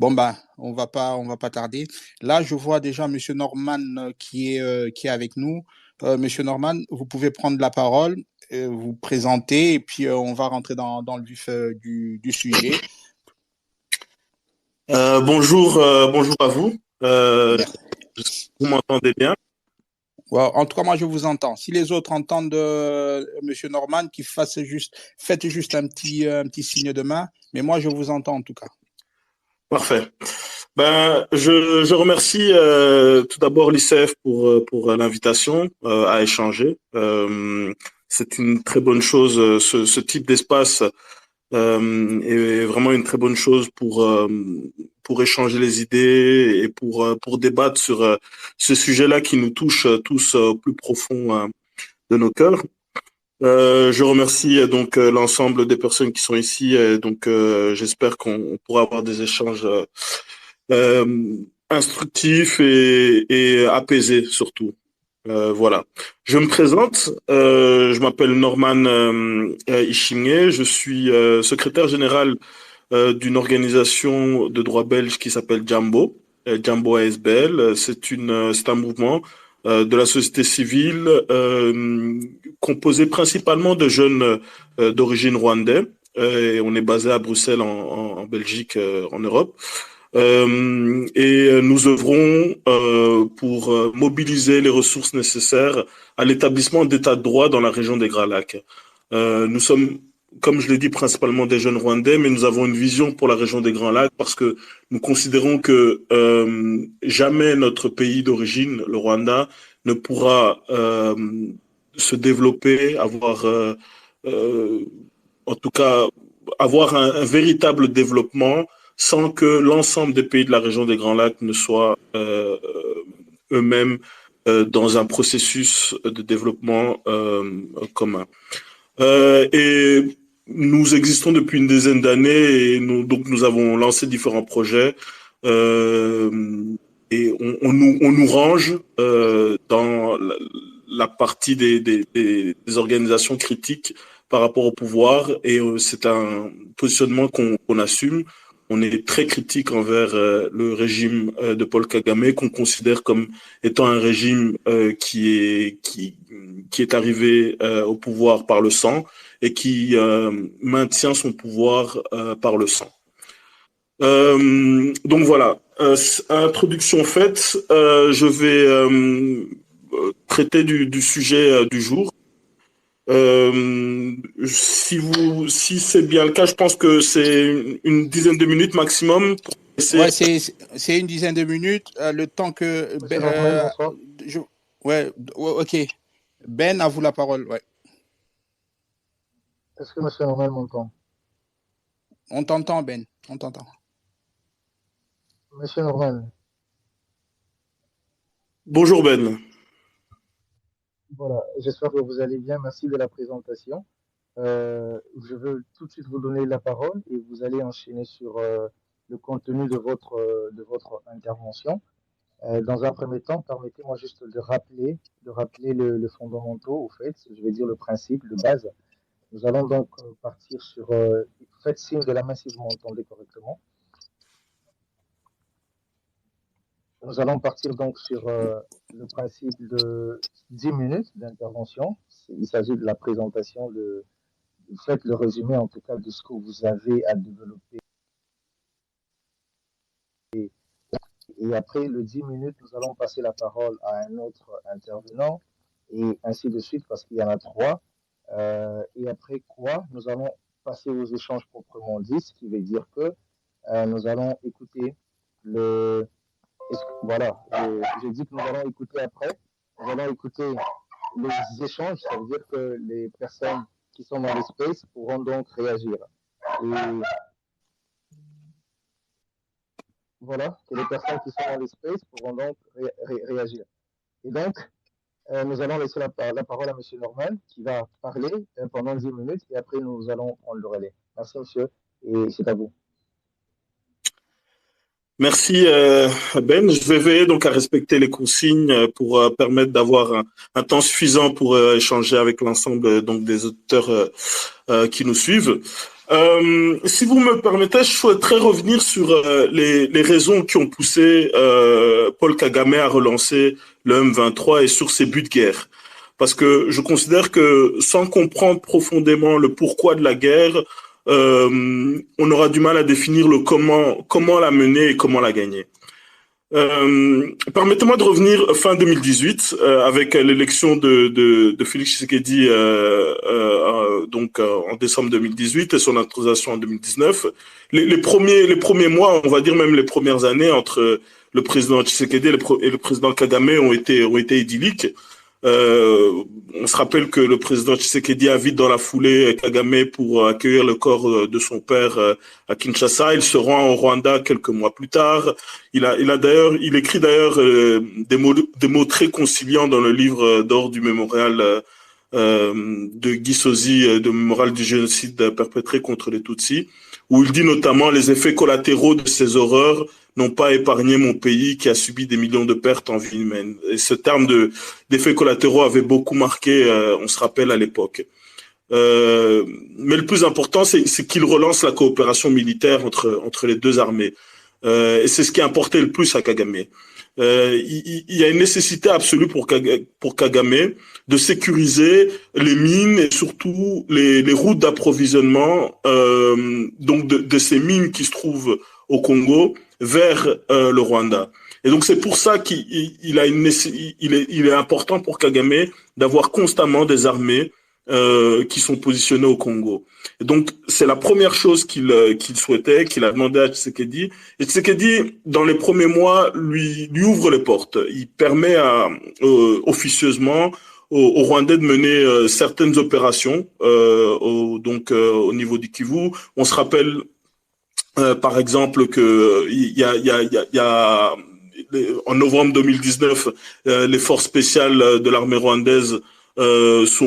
Bon, ben, on va pas tarder. Là, je vois déjà Monsieur Norman qui est avec nous. Monsieur Norman, vous pouvez prendre la parole, vous présenter, et puis on va rentrer dans le vif du sujet. Bonjour à vous. Merci. Vous m'entendez bien? Ouais, en tout cas, moi, je vous entends. Si les autres entendent Monsieur Norman, faites juste un petit signe de main, mais moi, je vous entends en tout cas. Parfait. Je remercie tout d'abord l'ICF pour l'invitation à échanger. C'est une très bonne chose. Ce type d'espace est vraiment une très bonne chose pour échanger les idées et pour débattre sur ce sujet-là qui nous touche tous au plus profond de nos cœurs. Je remercie l'ensemble des personnes qui sont ici. J'espère qu'on pourra avoir des échanges instructifs et apaisés surtout. Voilà. Je me présente. Je m'appelle Norman Ishimé. Je suis secrétaire général d'une organisation de droit belge qui s'appelle Jambo, Jambo ASBL. C'est un mouvement de la société civile composé principalement de jeunes d'origine rwandaise. Et on est basé à Bruxelles en Belgique, en Europe. Nous œuvrons pour mobiliser les ressources nécessaires à l'établissement d'état de droit dans la région des Grands Lacs. Nous sommes, comme je l'ai dit, principalement des jeunes Rwandais, mais nous avons une vision pour la région des Grands Lacs parce que nous considérons que jamais notre pays d'origine, le Rwanda, ne pourra se développer, euh, en tout cas, avoir un véritable développement sans que l'ensemble des pays de la région des Grands Lacs ne soient eux-mêmes dans un processus de développement commun. Et nous existons depuis une dizaine d'années et nous avons lancé différents projets on nous range dans la partie des organisations critiques par rapport au pouvoir et c'est un positionnement qu'on assume. On est très critique envers le régime de Paul Kagame qu'on considère comme étant un régime qui est arrivé au pouvoir par le sang et qui maintient son pouvoir par le sang. Donc voilà, introduction faite, je vais traiter du sujet du jour. Si c'est bien le cas, je pense que c'est une dizaine de minutes maximum pour essayer. Ouais, c'est une dizaine de minutes. Le temps que Monsieur Norman, bonsoir. ouais, ok. Ben, à vous la parole. Ouais. Est-ce que Monsieur Norman m'entend? On t'entend, Ben. On t'entend. Monsieur Norman, Bonjour Ben. voilà, j'espère que vous allez bien. Merci de la présentation. Je veux tout de suite vous donner la parole et vous allez enchaîner sur le contenu de votre intervention. Dans un premier temps, permettez-moi juste de rappeler le fondamental, au fait, je vais dire le principe de base. Nous allons donc partir sur. Faites signe de la main si vous m'entendez correctement. Nous allons partir donc sur le principe de 10 minutes d'intervention. Il s'agit de la présentation faites le résumé en tout cas de ce que vous avez à développer. Et après le 10 minutes, nous allons passer la parole à un autre intervenant et ainsi de suite parce qu'il y en a trois. Et après quoi, nous allons passer aux échanges proprement dit, ce qui veut dire que nous allons écouter le. Voilà, j'ai dit que nous allons écouter après. Nous allons écouter les échanges, ça veut dire que les personnes qui sont dans l'espace pourront donc réagir. Et voilà, que les personnes qui sont dans l'espace pourront donc réagir. Et donc, nous allons laisser la parole à M. Norman qui va parler pendant 10 minutes et après nous allons prendre le relais. Merci monsieur et c'est à vous. Merci Ben. Je vais veiller donc à respecter les consignes pour permettre d'avoir un temps suffisant pour échanger avec l'ensemble donc des auditeurs qui nous suivent. Si vous me permettez, je souhaiterais revenir sur les raisons qui ont poussé Paul Kagame à relancer le M23 et sur ses buts de guerre. Parce que je considère que sans comprendre profondément le pourquoi de la guerre, on aura du mal à définir le comment la mener et comment la gagner. Permettez-moi de revenir fin 2018 avec l'élection de Félix Tshisekedi en décembre 2018 et son intronisation en 2019. Les premiers mois, on va dire même les premières années entre le président Tshisekedi et le président Kagame ont été idylliques. On se rappelle que le président Tshisekedi invite dans la foulée Kagame pour accueillir le corps de son père à Kinshasa. Il se rend au Rwanda quelques mois plus tard. Il écrit d'ailleurs des mots très conciliants dans le livre d'or du mémorial de Guy Sozi, de mémorial du génocide perpétré contre les Tutsis, où il dit notamment les effets collatéraux de ces horreurs n'ont pas épargné mon pays qui a subi des millions de pertes en vie humaine. Et ce terme d'effets collatéraux avait beaucoup marqué, on se rappelle à l'époque. Mais le plus important, c'est qu'il relance la coopération militaire entre les deux armées. Et c'est ce qui a importé le plus à Kagame. Il y a une nécessité absolue pour Kagame de sécuriser les mines et surtout les routes d'approvisionnement donc de ces mines qui se trouvent au Congo vers le Rwanda. Et donc c'est pour ça qu'il est important pour Kagame d'avoir constamment des armées qui sont positionnées au Congo. Et donc c'est la première chose qu'il souhaitait, qu'il a demandé à Tshisekedi. Et Tshisekedi, dans les premiers mois, lui ouvre les portes. Il permet officieusement aux Rwandais de mener certaines opérations au niveau du Kivu. On se rappelle par exemple que il y a en novembre 2019 les forces spéciales de l'armée rwandaise vont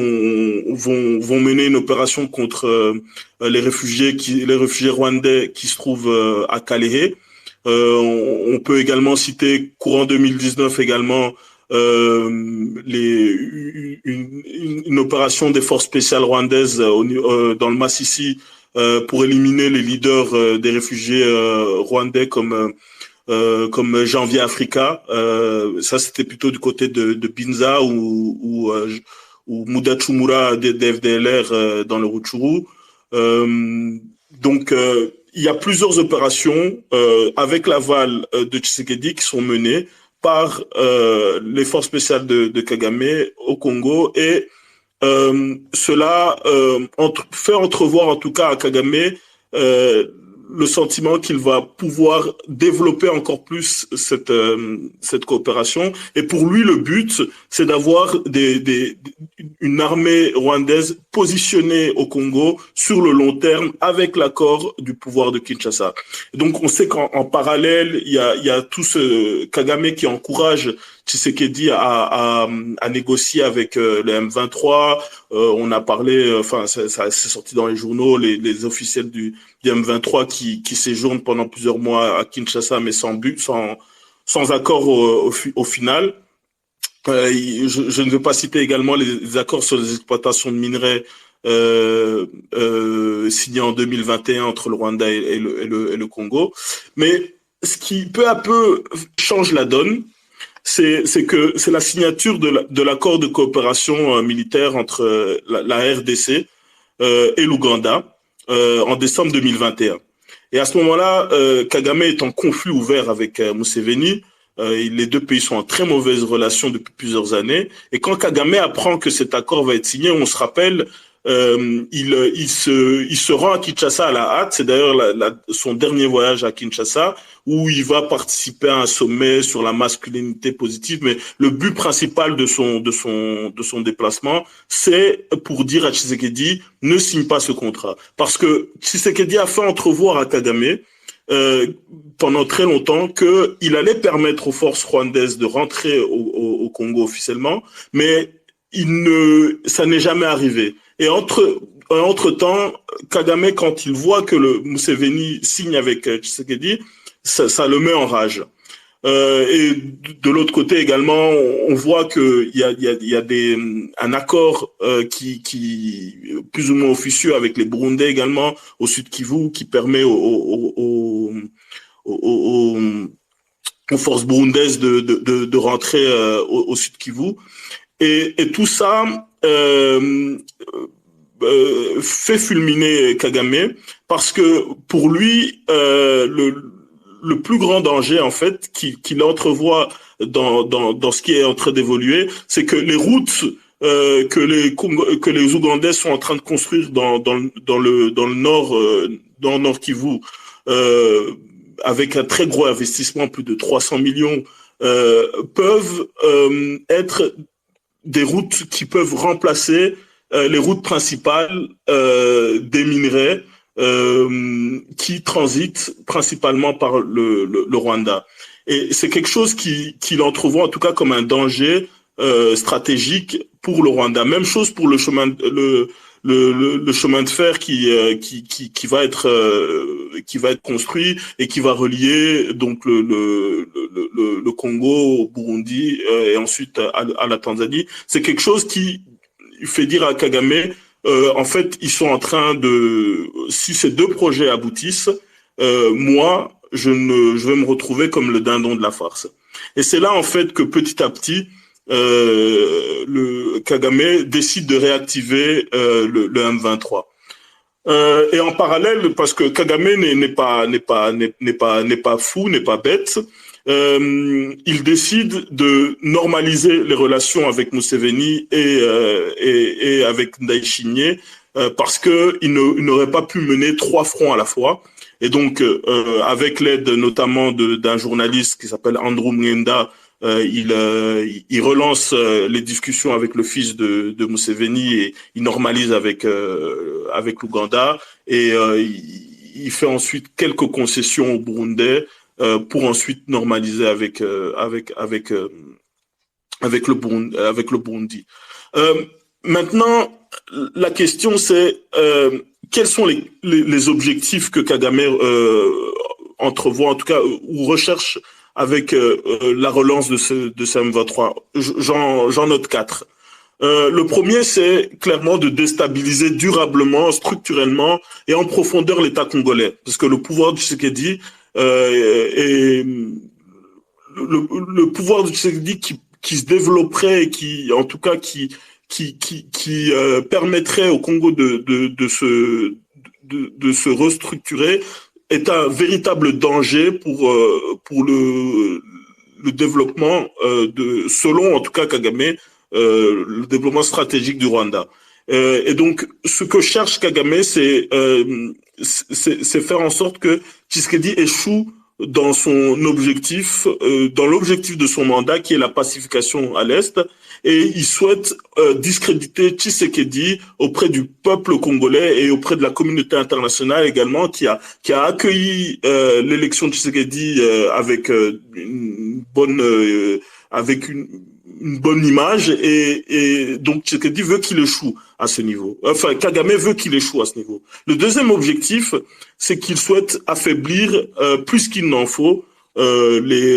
mener une opération contre les réfugiés rwandais qui se trouvent à Kalehe. On peut également citer courant 2019 également une opération des forces spéciales rwandaises dans le Massissi pour éliminer les leaders des réfugiés rwandais comme Janvier Africa. Ça, c'était plutôt du côté de Binza ou Mudachumura des FDLR dans le Rutshuru. Donc, il y a plusieurs opérations avec l'aval de Tshisekedi qui sont menées par les forces spéciales de Kagame au Congo et cela fait entrevoir en tout cas à Kagame le sentiment qu'il va pouvoir développer encore plus cette coopération. Et pour lui, le but, c'est d'avoir une armée rwandaise positionnée au Congo sur le long terme avec l'accord du pouvoir de Kinshasa. Et donc, on sait qu'en parallèle, il y a tout ce Kagame qui encourage Tshisekedi à négocier avec le M23. On a parlé, ça c'est sorti dans les journaux, les officiels du M23 qui séjournent pendant plusieurs mois à Kinshasa, mais sans accord au final. Je ne veux pas citer également les accords sur les exploitations de minerais signés en 2021 entre le Rwanda et le Congo. Mais ce qui peu à peu change la donne, c'est que c'est la signature de l'accord de coopération militaire entre la RDC et l'Ouganda en décembre 2021. Et à ce moment-là, Kagame est en conflit ouvert avec Museveni. Les deux pays sont en très mauvaise relation depuis plusieurs années. Et quand Kagame apprend que cet accord va être signé, on se rappelle, il se rend à Kinshasa à la hâte. C'est d'ailleurs son dernier voyage à Kinshasa où il va participer à un sommet sur la masculinité positive. Mais le but principal de son déplacement, c'est pour dire à Tshisekedi ne signe pas ce contrat, parce que Tshisekedi a fait entrevoir à Kagame pendant très longtemps qu'il allait permettre aux forces rwandaises de rentrer au Congo officiellement, mais ça n'est jamais arrivé. Et entre-temps, Kagame, quand il voit que le Museveni signe avec Tshisekedi, ça le met en rage. Et de l'autre côté également, on voit que il y a un accord qui plus ou moins officieux avec les Burundais également au Sud Kivu qui permet aux, aux forces burundaises de rentrer au Sud Kivu. Et tout ça fait fulminer Kagame parce que pour lui, le plus grand danger en fait qu'il entrevoit dans ce qui est en train d'évoluer, c'est que les routes que les Ougandais sont en train de construire dans le nord Kivu, avec un très gros investissement, plus de 300 millions, peuvent être des routes qui peuvent remplacer les routes principales des minerais qui transitent principalement par le Rwanda. Et c'est quelque chose qu'il entrevoit en tout cas comme un danger stratégique pour le Rwanda. Même chose pour le chemin de fer qui va être construit et qui va relier donc le Congo au Burundi et ensuite à la Tanzanie. C'est quelque chose qui fait dire à Kagame en fait, ils sont en train si ces deux projets aboutissent, moi, je vais me retrouver comme le dindon de la farce. Et c'est là, en fait, que petit à petit, le Kagame décide de réactiver le M23. Et en parallèle, parce que Kagame n'est pas fou, n'est pas bête, il décide de normaliser les relations avec Museveni et avec Ndayishimiye parce que il n'aurait pas pu mener 3 fronts à la fois. Et donc, avec l'aide notamment d'un journaliste qui s'appelle Andrew Mwenda, il relance les discussions avec le fils de Museveni et il normalise avec l'Ouganda et il fait ensuite quelques concessions au Burundais pour ensuite normaliser avec le Burundi. Maintenant, la question c'est quels sont les objectifs que Kagame entrevoit, en tout cas, ou recherche avec la relance de ce M23. J'en note 4. Le premier, c'est clairement de déstabiliser durablement, structurellement et en profondeur l'État congolais. Parce que le pouvoir du Tshisekedi et le pouvoir du Tshisekedi qui se développerait et qui, en tout cas, qui permettrait au Congo de se restructurer est un véritable danger pour le développement selon en tout cas Kagame, le développement stratégique du Rwanda. Et donc, ce que cherche Kagame, c'est faire en sorte que Tshisekedi échoue dans son objectif, dans l'objectif de son mandat, qui est la pacification à l'Est, et il souhaite discréditer Tshisekedi auprès du peuple congolais et auprès de la communauté internationale également, qui a accueilli l'élection de Tshisekedi avec une bonne image et donc Tshisekedi veut qu'il échoue à ce niveau. Enfin, Kagame veut qu'il échoue à ce niveau. Le deuxième objectif, c'est qu'il souhaite affaiblir plus qu'il n'en faut les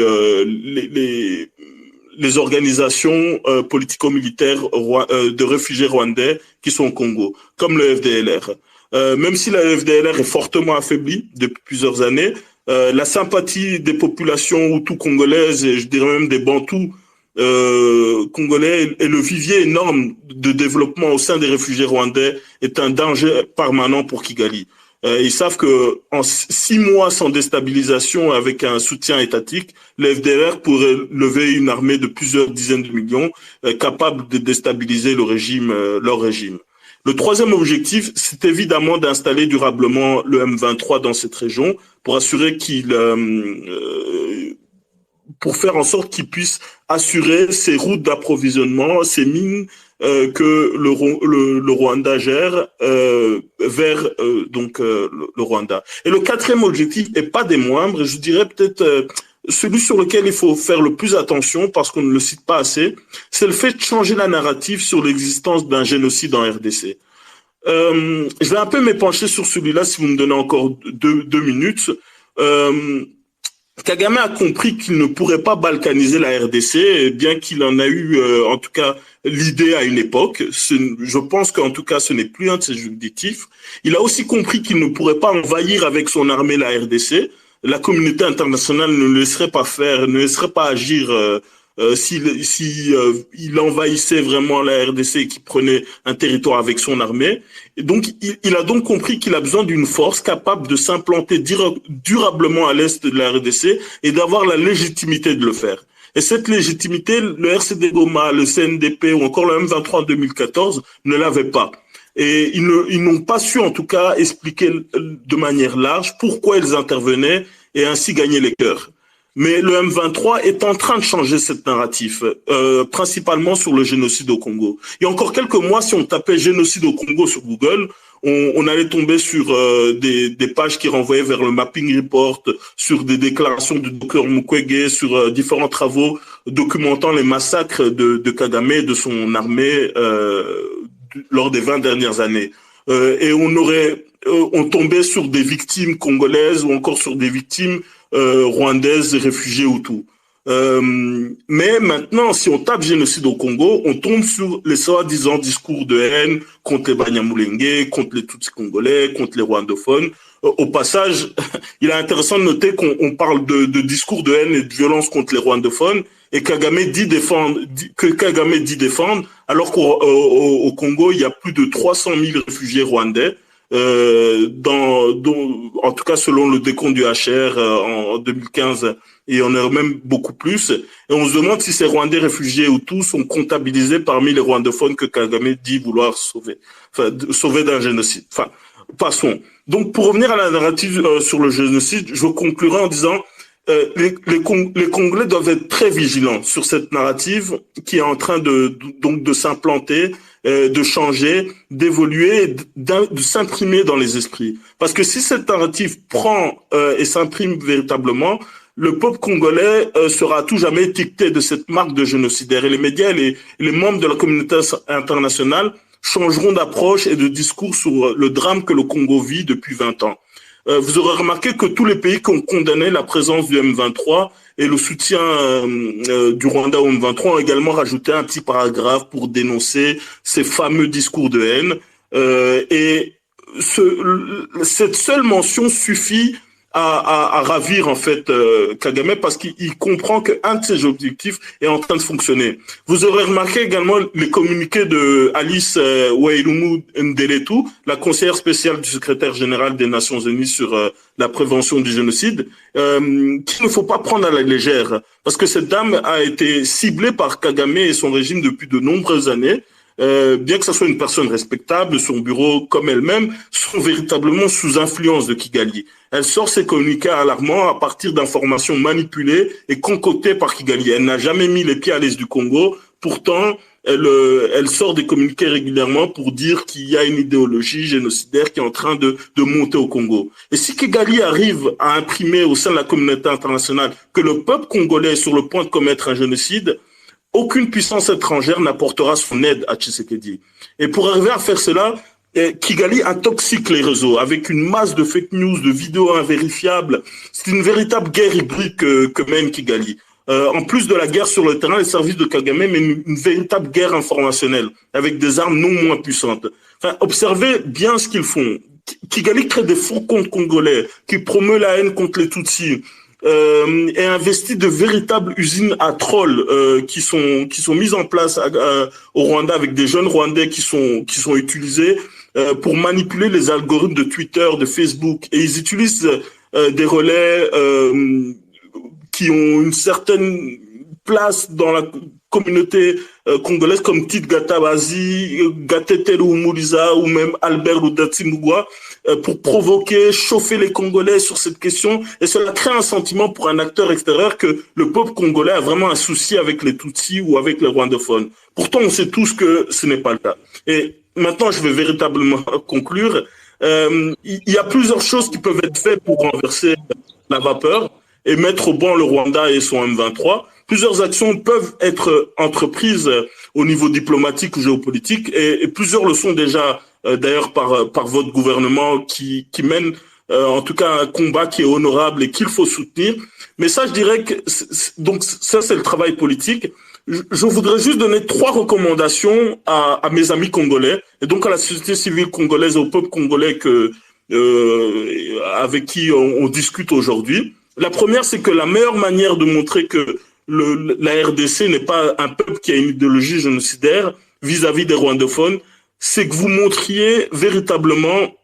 organisations politico-militaires de réfugiés rwandais qui sont au Congo, comme le FDLR. Même si la FDLR est fortement affaiblie depuis plusieurs années, la sympathie des populations hutus congolaises et je dirais même des bantous congolais et le vivier énorme de développement au sein des réfugiés rwandais est un danger permanent pour Kigali. Ils savent que en 6 mois sans déstabilisation avec un soutien étatique, le FDLR pourrait lever une armée de plusieurs dizaines de millions capable de déstabiliser leur régime. Le troisième objectif, c'est évidemment d'installer durablement le M23 dans cette région pour assurer pour faire en sorte qu'il puisse assurer ses routes d'approvisionnement, ses mines que le Rwanda gère vers le Rwanda. Et le quatrième objectif, et pas des moindres, je dirais peut-être celui sur lequel il faut faire le plus attention parce qu'on ne le cite pas assez, c'est le fait de changer la narrative sur l'existence d'un génocide en RDC. Je vais un peu m'épancher sur celui-là si vous me donnez encore deux minutes. Kagame a compris qu'il ne pourrait pas balkaniser la RDC, bien qu'il en a eu, en tout cas, l'idée à une époque. Je pense qu'en tout cas, ce n'est plus un de ses objectifs. Il a aussi compris qu'il ne pourrait pas envahir avec son armée la RDC. La communauté internationale ne le laisserait pas faire, ne laisserait pas agir il envahissait vraiment la RDC et qu'il prenait un territoire avec son armée. Et donc, il a donc compris qu'il a besoin d'une force capable de s'implanter durablement à l'est de la RDC et d'avoir la légitimité de le faire. Et cette légitimité, le RCD Goma, le CNDP ou encore le M23 en 2014 ne l'avaient pas. Et ils n'ont pas su, en tout cas, expliquer de manière large pourquoi ils intervenaient et ainsi gagner les cœurs. Mais le M23 est en train de changer cette narratif, principalement sur le génocide au Congo. Il y a encore quelques mois, si on tapait génocide au Congo sur Google, on allait tomber sur des pages qui renvoyaient vers le mapping report, sur des déclarations du Dr Mukwege, sur différents travaux documentant les massacres de Kagame et de son armée lors des 20 dernières années. Et on tombait sur des victimes congolaises ou encore sur des victimes rwandaises, réfugiés Hutus. Mais maintenant, si on tape génocide au Congo, on tombe sur les soi-disant discours de haine contre les Banyamulenge, contre les Tutsis congolais, contre les rwandophones. Au passage, il est intéressant de noter qu'on parle de discours de haine et de violence contre les rwandophones et Kagame dit défendre, alors qu'au Congo, il y a plus de 300 000 réfugiés rwandais. En tout cas selon le décompte du HR en 2015, et il y en a même beaucoup plus. Et on se demande si ces Rwandais réfugiés ou tous sont comptabilisés parmi les rwandophones que Kagame dit vouloir sauver, sauver d'un génocide. Enfin, passons. Donc pour revenir à la narrative sur le génocide, je conclurai en disant les Congolais doivent être très vigilants sur cette narrative qui est en train de s'implanter, de changer, d'évoluer, de s'imprimer dans les esprits. Parce que si cette narrative prend et s'imprime véritablement, le peuple congolais sera à tout jamais étiqueté de cette marque de génocidaire. Et les médias et les membres de la communauté internationale changeront d'approche et de discours sur le drame que le Congo vit depuis 20 ans. Vous aurez remarqué que tous les pays qui ont condamné la présence du M23 et le soutien du Rwanda au M23 ont également rajouté un petit paragraphe pour dénoncer ces fameux discours de haine. Cette seule mention suffit à ravir en fait Kagame parce qu'il comprend qu'un de ses objectifs est en train de fonctionner. Vous aurez remarqué également les communiqués de Alice Wailumu Ndeletu, la conseillère spéciale du secrétaire général des Nations Unies sur la prévention du génocide, qu'il ne faut pas prendre à la légère parce que cette dame a été ciblée par Kagame et son régime depuis de nombreuses années. Bien que ce soit une personne respectable, son bureau comme elle-même sont véritablement sous influence de Kigali. Elle sort ses communiqués alarmants à partir d'informations manipulées et concoctées par Kigali. Elle n'a jamais mis les pieds à l'est du Congo. Pourtant, elle sort des communiqués régulièrement pour dire qu'il y a une idéologie génocidaire qui est en train de monter au Congo. Et si Kigali arrive à imprimer au sein de la communauté internationale que le peuple congolais est sur le point de commettre un génocide, aucune puissance étrangère n'apportera son aide à Tshisekedi. Et pour arriver à faire cela, Kigali intoxique les réseaux avec une masse de fake news, de vidéos invérifiables. C'est une véritable guerre hybride que mène Kigali. En plus de la guerre sur le terrain, les services de Kagame mènent une véritable guerre informationnelle avec des armes non moins puissantes. Enfin, observez bien ce qu'ils font. Kigali crée des faux comptes congolais qui promeut la haine contre les Tutsis. Et investit de véritables usines à trolls qui sont mises en place au Rwanda avec des jeunes Rwandais qui sont utilisés pour manipuler les algorithmes de Twitter, de Facebook, et ils utilisent des relais qui ont une certaine place dans la communauté congolaise comme Tite Gatabazi, Gatetelu Mouriza ou même Albert Ludatsimugwa pour provoquer, chauffer les Congolais sur cette question, et cela crée un sentiment pour un acteur extérieur que le peuple congolais a vraiment un souci avec les Tutsis ou avec les rwandophones. Pourtant, on sait tous que ce n'est pas le cas. Et maintenant, je vais véritablement conclure. Il y a plusieurs choses qui peuvent être faites pour renverser la vapeur et mettre au banc le Rwanda et son M23. Plusieurs actions peuvent être entreprises au niveau diplomatique ou géopolitique et plusieurs le sont déjà d'ailleurs par votre gouvernement qui mène en tout cas un combat qui est honorable et qu'il faut soutenir. Mais ça, je dirais que donc ça, c'est le travail politique. Je voudrais juste donner 3 recommandations à mes amis congolais et donc à la société civile congolaise, au peuple congolais avec qui on discute aujourd'hui. La première, c'est que la meilleure manière de montrer que la RDC n'est pas un peuple qui a une idéologie génocidaire vis-à-vis des rwandophones, c'est que vous montriez véritablement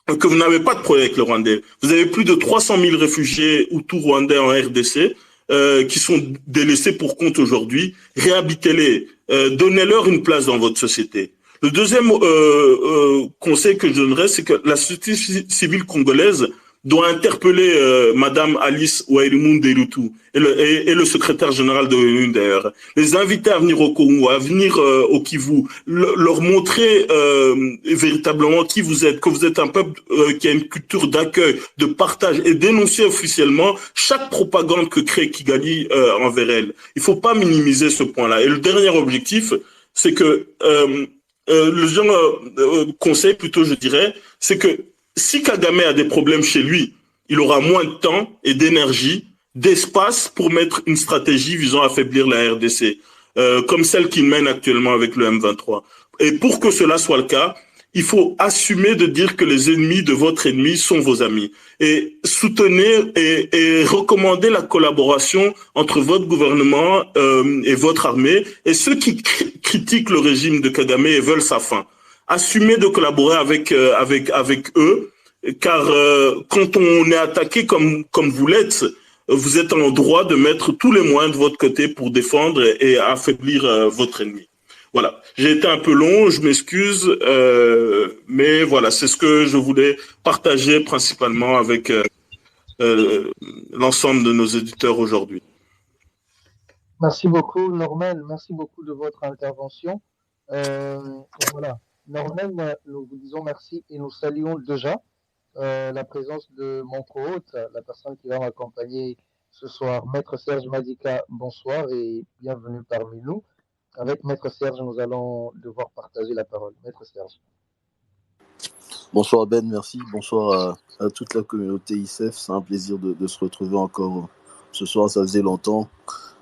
que vous n'avez pas de problème avec le Rwandais. Vous avez plus de 300 000 réfugiés Hutus-Rwandais en RDC qui sont délaissés pour compte aujourd'hui. Réhabitez-les, donnez-leur une place dans votre société. Le deuxième conseil que je donnerais, c'est que la société civile congolaise doit interpeller Madame Alice Wairimunde-Rutu et le secrétaire général de l'ONU d'ailleurs, les inviter à venir au Congo, à venir au Kivu, leur montrer véritablement qui vous êtes, que vous êtes un peuple qui a une culture d'accueil, de partage et dénoncer officiellement chaque propagande que crée Kigali envers elle. Il faut pas minimiser ce point-là. Et le dernier objectif, c'est que le conseil plutôt, je dirais, c'est que si Kagame a des problèmes chez lui, il aura moins de temps et d'énergie, d'espace pour mettre une stratégie visant à affaiblir la RDC, comme celle qu'il mène actuellement avec le M23. Et pour que cela soit le cas, il faut assumer de dire que les ennemis de votre ennemi sont vos amis. Et soutenir et recommander la collaboration entre votre gouvernement et votre armée et ceux qui critiquent le régime de Kagame et veulent sa fin. Assumez de collaborer avec eux, car quand on est attaqué comme vous l'êtes, vous êtes en droit de mettre tous les moyens de votre côté pour défendre et affaiblir votre ennemi. Voilà, j'ai été un peu long, je m'excuse, mais voilà, c'est ce que je voulais partager principalement avec l'ensemble de nos éditeurs aujourd'hui. Merci beaucoup, Norman. Merci beaucoup de votre intervention. Voilà. Norman, nous vous disons merci et nous saluons déjà la présence de mon co-hôte, la personne qui va m'accompagner ce soir, Maître Serge Madika. Bonsoir et bienvenue parmi nous. Avec Maître Serge, nous allons devoir partager la parole. Maître Serge. Bonsoir Ben, merci. Bonsoir à toute la communauté ICEF. C'est un plaisir de se retrouver encore ce soir. Ça faisait longtemps.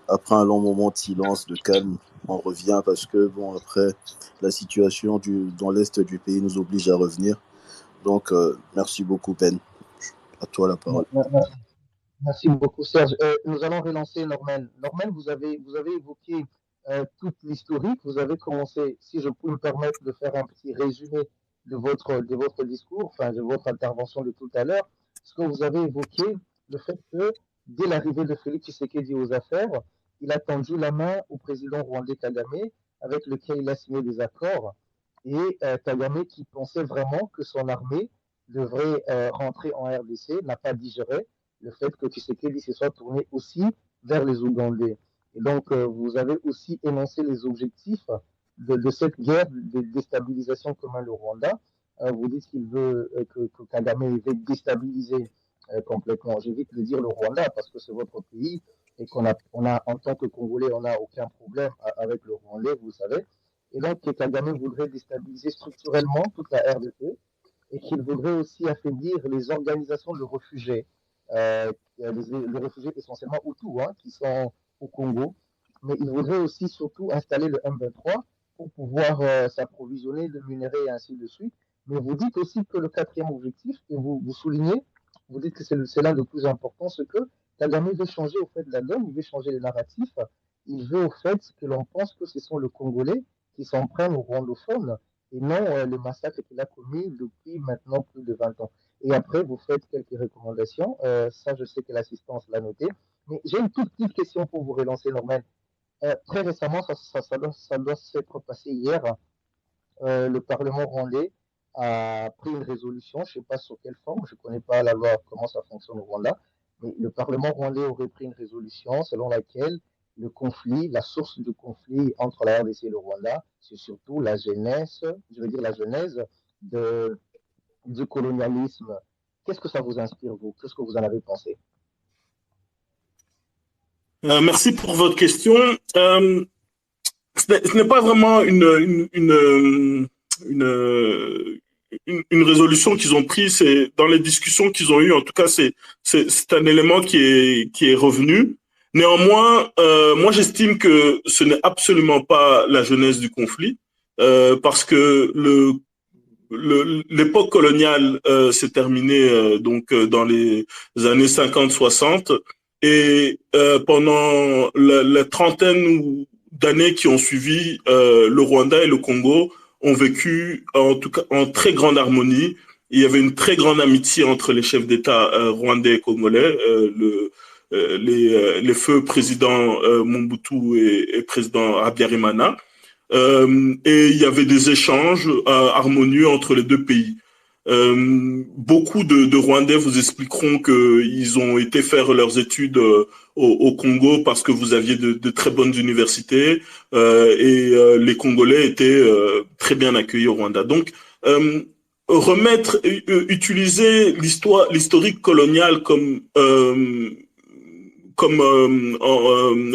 Après un long moment de silence, de calme, on revient parce que, bon, après, la situation dans l'Est du pays nous oblige à revenir. Donc, merci beaucoup Ben. À toi la parole. Merci beaucoup Serge. Nous allons relancer Norman. Norman, vous avez évoqué toute l'historique. Vous avez commencé, si je peux me permettre de faire un petit résumé de votre discours, enfin de votre intervention de tout à l'heure, parce que vous avez évoqué le fait que dès l'arrivée de Félix Tshisekedi aux affaires, il a tendu la main au président rwandais Kagame, avec lequel il a signé des accords, et Kagame qui pensait vraiment que son armée devrait rentrer en RDC, n'a pas digéré le fait que Tshisekedi se soit tourné aussi vers les Ougandais. Et donc, vous avez aussi énoncé les objectifs de cette guerre de déstabilisation commun le Rwanda. Vous dites qu'il veut que Kagame veut déstabiliser complètement. J'évite de dire le Rwanda parce que c'est votre pays et qu'on a, en tant que Congolais, on n'a aucun problème avec le Rwandais, vous savez. Et donc, Kagame voudrait déstabiliser structurellement toute la RDC et qu'il voudrait aussi affaiblir les organisations de réfugiés. Les réfugiés essentiellement Hutus qui sont au Congo, mais il voudrait aussi surtout installer le M23 pour pouvoir s'approvisionner de minerais et ainsi de suite. Mais vous dites aussi que le quatrième objectif, et vous soulignez, vous dites que c'est l'un des plus importants, c'est que Kagame veut changer au fait de la donne, il veut changer les narratifs, il veut au fait que l'on pense que ce sont les Congolais qui s'en prennent aux rwandophones et non le massacre qu'il a commis depuis maintenant plus de 20 ans. Et après, vous faites quelques recommandations. Ça, je sais que l'assistance l'a noté. Mais j'ai une toute petite question pour vous relancer, Norman. Très récemment, ça doit s'être passé hier. Le Parlement rwandais a pris une résolution, je ne sais pas sur quelle forme, je ne connais pas la loi, comment ça fonctionne au Rwanda, mais le Parlement rwandais aurait pris une résolution selon laquelle le conflit, la source du conflit entre la RDC et le Rwanda, c'est surtout la genèse, je veux dire la genèse du colonialisme. Qu'est-ce que ça vous inspire, vous? Qu'est-ce que vous en avez pensé? Merci pour votre question. Ce n'est pas vraiment une une résolution qu'ils ont prise, c'est dans les discussions qu'ils ont eues, en tout cas, c'est un élément qui est revenu. Néanmoins, moi, j'estime que ce n'est absolument pas la genèse du conflit, parce que l'époque coloniale s'est terminée dans les années 50-60 et pendant la trentaine d'années qui ont suivi, le Rwanda et le Congo ont vécu en tout cas en très grande harmonie. Il y avait une très grande amitié entre les chefs d'État rwandais et congolais, les feux présidents Mobutu et président Habyarimana. Et il y avait des échanges harmonieux entre les deux pays. Beaucoup de Rwandais vous expliqueront qu'ils ont été faire leurs études au Congo parce que vous aviez de très bonnes universités et les Congolais étaient très bien accueillis au Rwanda. Donc, utiliser l'historique colonial comme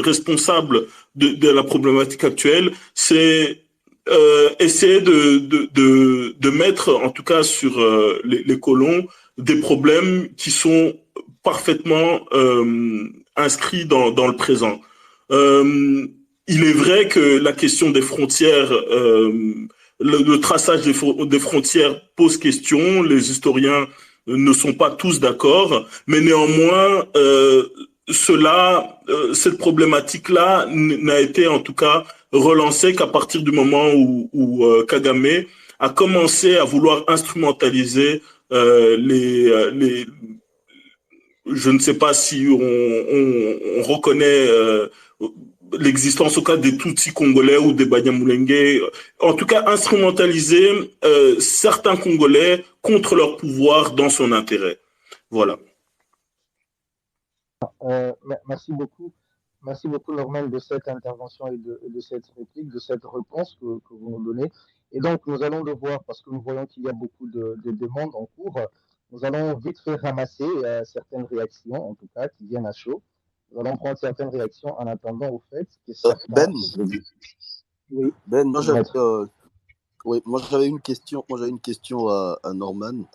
responsable de la problématique actuelle, c'est essayer de mettre, en tout cas sur les colons, des problèmes qui sont parfaitement inscrits dans le présent. Il est vrai que la question des frontières, le traçage des frontières pose question, les historiens ne sont pas tous d'accord, mais néanmoins, cette problématique-là n'a été en tout cas relancée qu'à partir du moment où Kagame a commencé à vouloir instrumentaliser je ne sais pas si on reconnaît l'existence au cas des Tutsis congolais ou des Banyamulenge, en tout cas instrumentaliser certains Congolais contre leur pouvoir dans son intérêt. Voilà. Merci beaucoup. Merci beaucoup, Norman, de cette intervention et de cette réplique, de cette réponse que vous nous donnez. Et donc, nous allons devoir, parce que nous voyons qu'il y a beaucoup de demandes en cours, nous allons vite faire ramasser certaines réactions, en tout cas, qui viennent à chaud. Nous allons prendre certaines réactions en attendant au fait que Ben, oui. Ben, moi j'avais une question. Moi j'avais une question à Norman.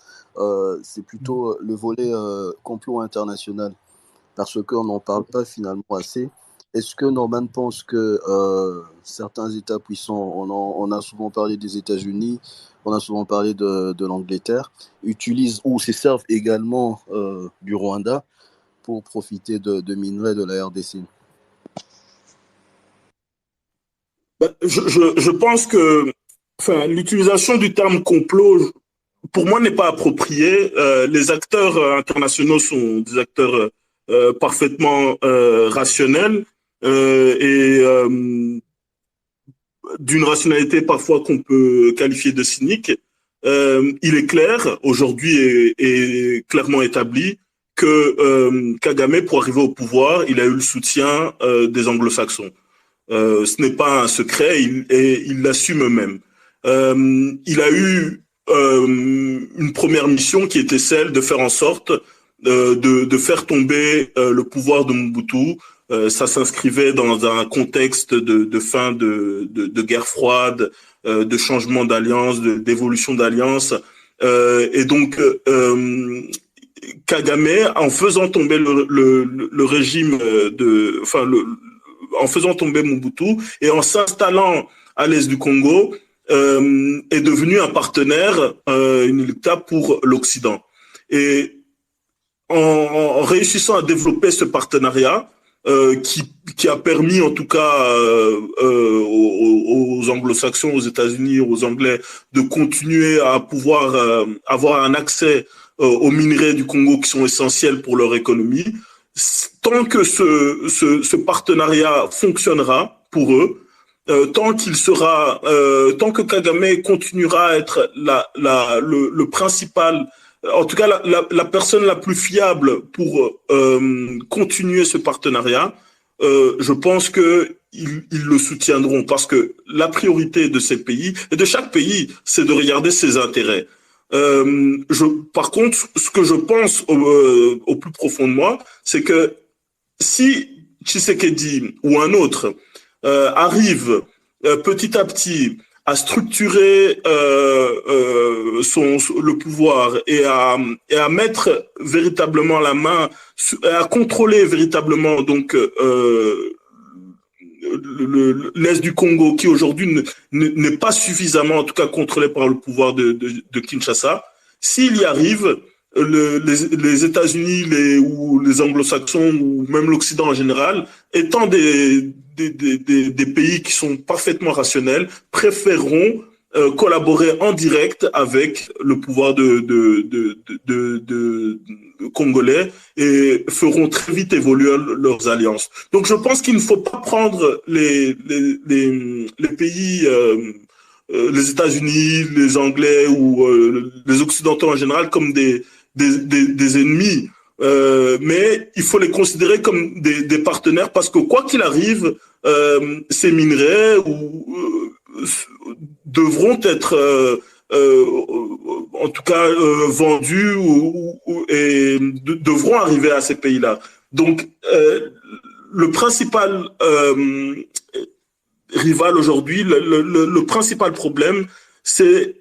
C'est plutôt le volet complot international, parce qu'on n'en parle pas finalement assez. Est-ce que Norman pense que certains États puissants, on a souvent parlé des États-Unis, on a souvent parlé de l'Angleterre, utilisent ou se servent également du Rwanda pour profiter de minerais de la RDC? Je pense que l'utilisation du terme complot, pour moi, n'est pas appropriée. Les acteurs internationaux sont des acteurs parfaitement rationnels et d'une rationalité parfois qu'on peut qualifier de cynique. Il est clair, aujourd'hui est clairement établi, que Kagame, pour arriver au pouvoir, il a eu le soutien des anglo-saxons. Ce n'est pas un secret, il l'assume eux-mêmes. Il a eu une première mission qui était celle de faire en sorte de faire tomber le pouvoir de Mobutu. Ça s'inscrivait dans un contexte de fin de guerre froide, de changement d'alliance, d'évolution d'alliance. Et donc, Kagame, en faisant tomber le régime en faisant tomber Mobutu et en s'installant à l'est du Congo, est devenu un partenaire inéluctable pour l'Occident. Et en réussissant à développer ce partenariat, qui a permis en tout cas aux anglo-saxons, aux États-Unis, aux Anglais de continuer à pouvoir avoir un accès aux minerais du Congo qui sont essentiels pour leur économie. Tant que ce partenariat fonctionnera pour eux, tant que Kagame continuera à être le principal, en tout cas la personne la plus fiable pour continuer ce partenariat, je pense que ils le soutiendront, parce que la priorité de ces pays et de chaque pays, c'est de regarder ses intérêts. Par contre, ce que je pense au plus profond de moi, c'est que si Tshisekedi ou un autre arrive petit à petit à structurer le pouvoir et à mettre véritablement la main, à contrôler véritablement donc l'Est du Congo, qui aujourd'hui n'est pas suffisamment, en tout cas, contrôlé par le pouvoir de Kinshasa. S'il y arrive, les États-Unis ou les Anglo-Saxons ou même l'Occident en général, étant des pays qui sont parfaitement rationnels, préféreront collaborer en direct avec le pouvoir de congolais et feront très vite évoluer leurs alliances. Donc je pense qu'il ne faut pas prendre les pays les États-Unis, les Anglais ou les Occidentaux en général comme des ennemis, mais il faut les considérer comme des partenaires parce que quoi qu'il arrive, ces minerais devront être en tout cas vendus et devront arriver à ces pays-là. Donc le principal rival aujourd'hui, le principal problème, c'est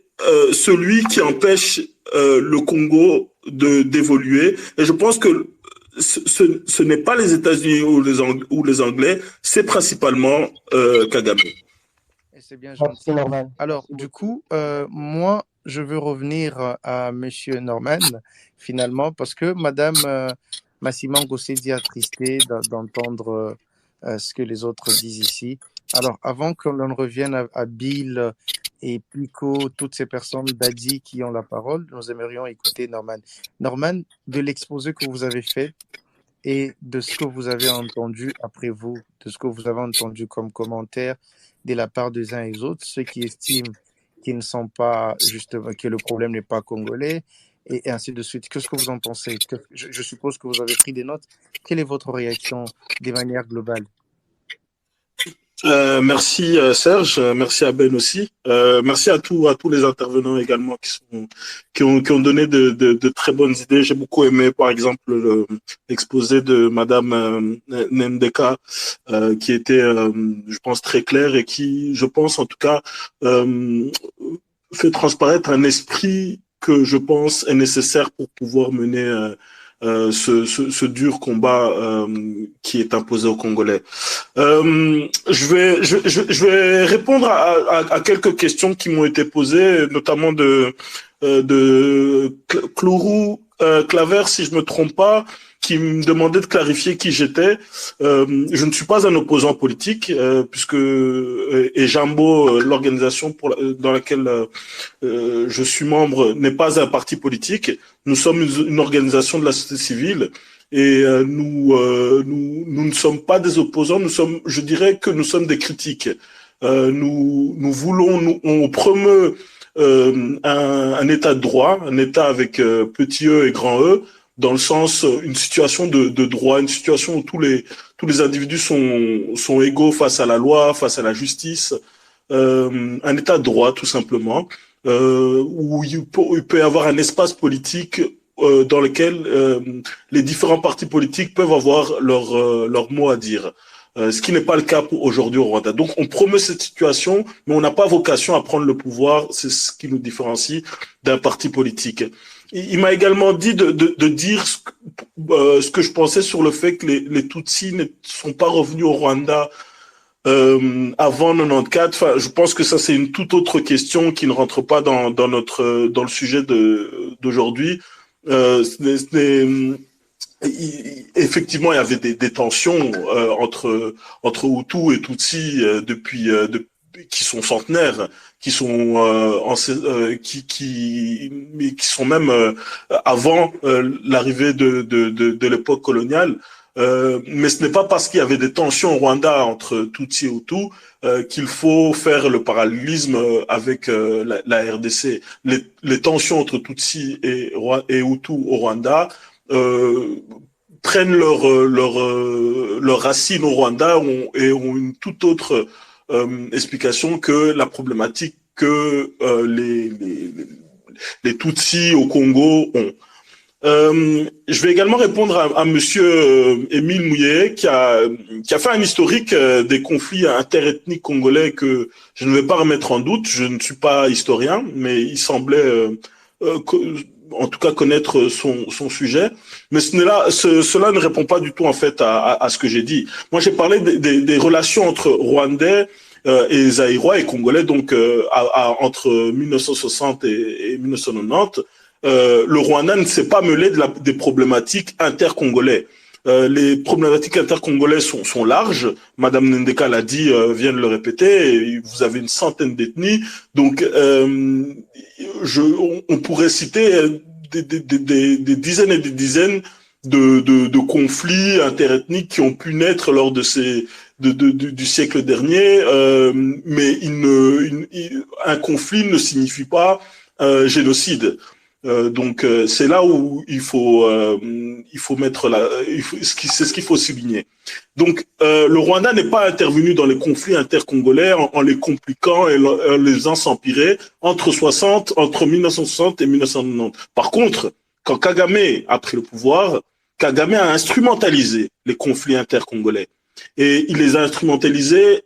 celui qui empêche le Congo d'évoluer. Et je pense que ce n'est pas les États-Unis ou les Anglais, c'est principalement Kagame. Et c'est bien gentil. Merci Norman. Alors, Merci du beaucoup. coup, moi, je veux revenir à Monsieur Norman, finalement, parce que Madame Massima Ngossé dit attristé d'entendre ce que les autres disent ici. Alors, avant que l'on revienne à Bill et Pico, toutes ces personnes d'Adi qui ont la parole, nous aimerions écouter Norman. Norman, de l'exposé que vous avez fait et de ce que vous avez entendu après vous, de ce que vous avez entendu comme commentaire de la part des uns et des autres, ceux qui estiment qu'ils ne sont pas justement, que le problème n'est pas congolais, et ainsi de suite. Qu'est-ce que vous en pensez? Je suppose que vous avez pris des notes. Quelle est votre réaction de manière globale? Merci Serge, merci à Ben aussi, merci à tous les intervenants également qui ont donné de très bonnes idées. J'ai beaucoup aimé par exemple l'exposé de Madame Ndeka qui était je pense très clair et qui je pense en tout cas fait transparaître un esprit que je pense est nécessaire pour pouvoir mener ce dur combat qui est imposé aux Congolais. Je vais répondre à quelques questions qui m'ont été posées, notamment de Clorou Claver, si je me trompe pas, qui me demandait de clarifier qui j'étais. Je ne suis pas un opposant politique, puisque et Jambo, l'organisation dans laquelle je suis membre, n'est pas un parti politique. Nous sommes une organisation de la société civile et nous ne sommes pas des opposants. Je dirais que nous sommes des critiques. Nous voulons, on promeut un état de droit, un état avec petit e et grand e, dans le sens une situation de droit, une situation où tous les individus sont égaux face à la loi, face à la justice, un état de droit tout simplement, où il peut y avoir un espace politique dans lequel les différents partis politiques peuvent avoir leur mot à dire. Ce qui n'est pas le cas aujourd'hui au Rwanda. Donc on promeut cette situation, mais on n'a pas vocation à prendre le pouvoir, c'est ce qui nous différencie d'un parti politique. Il m'a également dit de dire ce que je pensais sur le fait que les Tutsis ne sont pas revenus au Rwanda avant 94. Enfin, je pense que ça c'est une toute autre question qui ne rentre pas dans le sujet d'aujourd'hui. Effectivement, il y avait des tensions entre Hutus et Tutsis depuis qui sont centenaires, qui sont qui sont même avant l'arrivée de l'époque coloniale. Mais ce n'est pas parce qu'il y avait des tensions au Rwanda entre Tutsis et Hutus qu'il faut faire le parallélisme avec la RDC. Les tensions entre Tutsis et Hutus au Rwanda prennent leur racine au Rwanda et ont une toute autre explication que la problématique que les Tutsis au Congo ont. Je vais également répondre à Monsieur Émile Mouillet qui a fait un historique des conflits interethniques congolais que je ne vais pas remettre en doute. Je ne suis pas historien, mais il semblait en tout cas connaître son sujet. Mais cela ne répond pas du tout en fait à ce que j'ai dit. Moi, j'ai parlé des relations entre Rwandais et Zaïrois et Congolais, donc entre 1960 et 1990. Le Rwanda ne s'est pas mêlé des problématiques intercongolais. Les problématiques intercongolais sont larges. Madame Ndeka l'a dit, vient de le répéter. Et vous avez une centaine d'ethnies. Donc, on pourrait citer des dizaines et des dizaines de conflits interethniques qui ont pu naître lors de du siècle dernier. Mais un conflit ne signifie pas génocide. Donc c'est là où il faut mettre c'est ce qu'il faut souligner. Donc le Rwanda n'est pas intervenu dans les conflits intercongolais en les compliquant et en les faisant s'empirer entre 1960 et 1990. Par contre, quand Kagame a pris le pouvoir, Kagame a instrumentalisé les conflits intercongolais et il les a instrumentalisés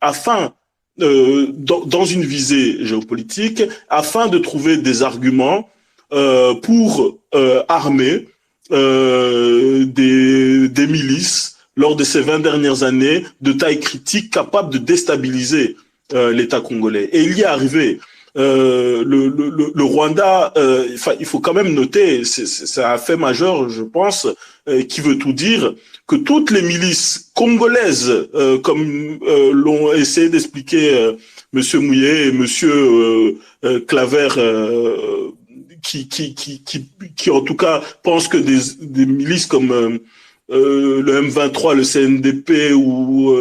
afin dans une visée géopolitique, afin de trouver des arguments pour armer des milices lors de ces 20 dernières années de taille critique capables de déstabiliser l'État congolais. Et il y est arrivé. Le Rwanda, il faut quand même noter, c'est un fait majeur, je pense, qui veut tout dire, que toutes les milices congolaises, comme l'ont essayé d'expliquer Monsieur Mouillet et Monsieur Claver, qui en tout cas pensent que des milices comme le M23, le CNDP ou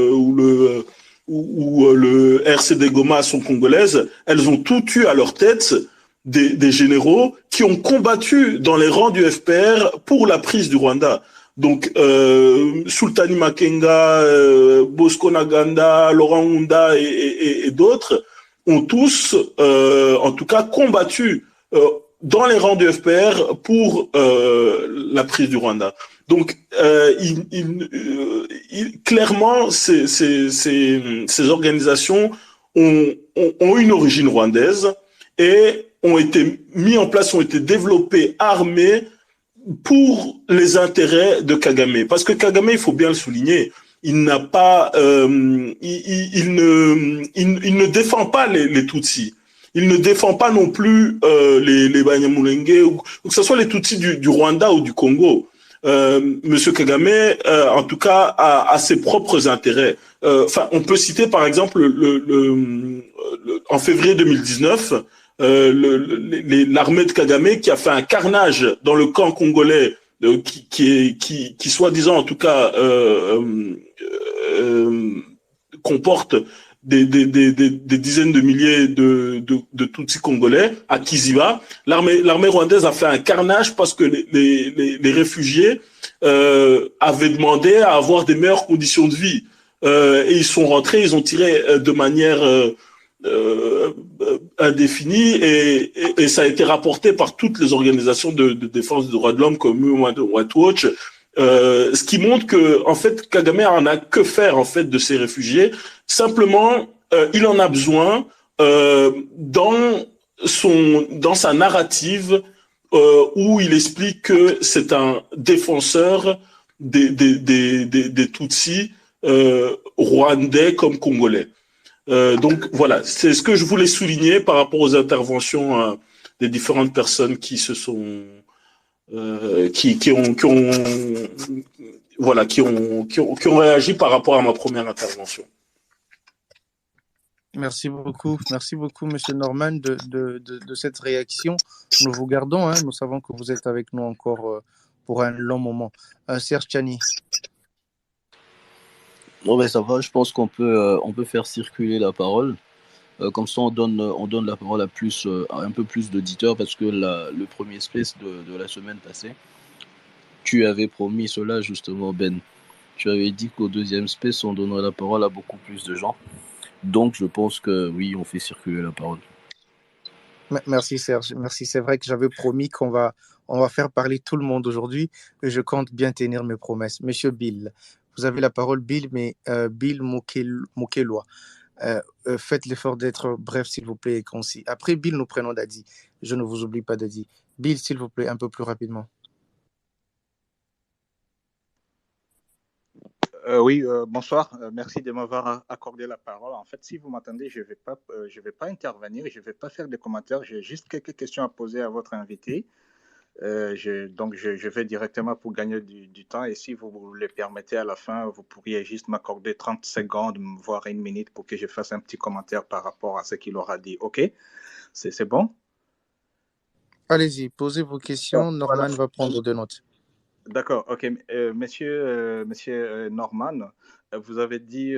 le RCD Goma sont congolaises, elles ont toutes eu à leur tête des généraux qui ont combattu dans les rangs du FPR pour la prise du Rwanda. Donc, Sultani Makenga, Bosco Ntaganda, Laurent Nkunda et d'autres ont tous, en tout cas, combattu dans les rangs du FPR pour la prise du Rwanda. Donc, clairement, ces organisations ont une origine rwandaise et ont été mis en place, ont été développées, armées pour les intérêts de Kagame. Parce que Kagame, il faut bien le souligner, il n'a pas, il ne défend pas les Tutsis. Il ne défend pas non plus les Banyamulenge, ou que ce soit les Tutsis du Rwanda ou du Congo. Monsieur Kagame, en tout cas, a ses propres intérêts. Enfin, on peut citer par exemple en février 2019, l'armée de Kagame qui a fait un carnage dans le camp congolais, qui soi-disant en tout cas comporte des dizaines de milliers de Tutsis congolais à Kiziba. L'armée rwandaise a fait un carnage parce que les réfugiés avaient demandé à avoir des meilleures conditions de vie. Et ils sont rentrés, ils ont tiré de manière indéfinie et ça a été rapporté par toutes les organisations de défense des droits de l'homme comme Human Rights Watch. Ce qui montre que en fait Kagame en a que faire en fait de ces réfugiés. Simplement, il en a besoin dans sa narrative où il explique que c'est un défenseur des Tutsis rwandais comme congolais. Donc voilà, c'est ce que je voulais souligner par rapport aux interventions des différentes personnes qui se sont qui ont réagi par rapport à ma première intervention. Merci beaucoup, Monsieur Norman, de cette réaction. Nous vous gardons, nous savons que vous êtes avec nous encore pour un long moment. Serge Tchani. Non, mais ça va, je pense qu'on peut faire circuler la parole. Comme ça, on donne la parole à un peu plus d'auditeurs, parce que le premier space de la semaine passée, tu avais promis cela justement, Ben. Tu avais dit qu'au deuxième space, on donnerait la parole à beaucoup plus de gens. Donc, je pense que oui, on fait circuler la parole. Merci Serge, merci. C'est vrai que j'avais promis on va faire parler tout le monde aujourd'hui et je compte bien tenir mes promesses. Monsieur Bill, vous avez la parole, Bill, mais Bill Mokelwa. Faites l'effort d'être bref, s'il vous plaît, et concis. Après, Bill, nous prenons Dadi. Je ne vous oublie pas, Dadi. Bill, s'il vous plaît, un peu plus rapidement. Oui, bonsoir. Merci de m'avoir accordé la parole. En fait, si vous m'attendez, je vais pas intervenir, je vais pas faire de commentaires. J'ai juste quelques questions à poser à votre invité. Donc, je vais directement pour gagner du temps. Et si vous le permettez à la fin, vous pourriez juste m'accorder 30 secondes, voire une minute, pour que je fasse un petit commentaire par rapport à ce qu'il aura dit. OK? C'est bon? Allez-y, posez vos questions. Voilà. Norman va prendre des notes. D'accord, ok. Monsieur Norman, vous avez dit,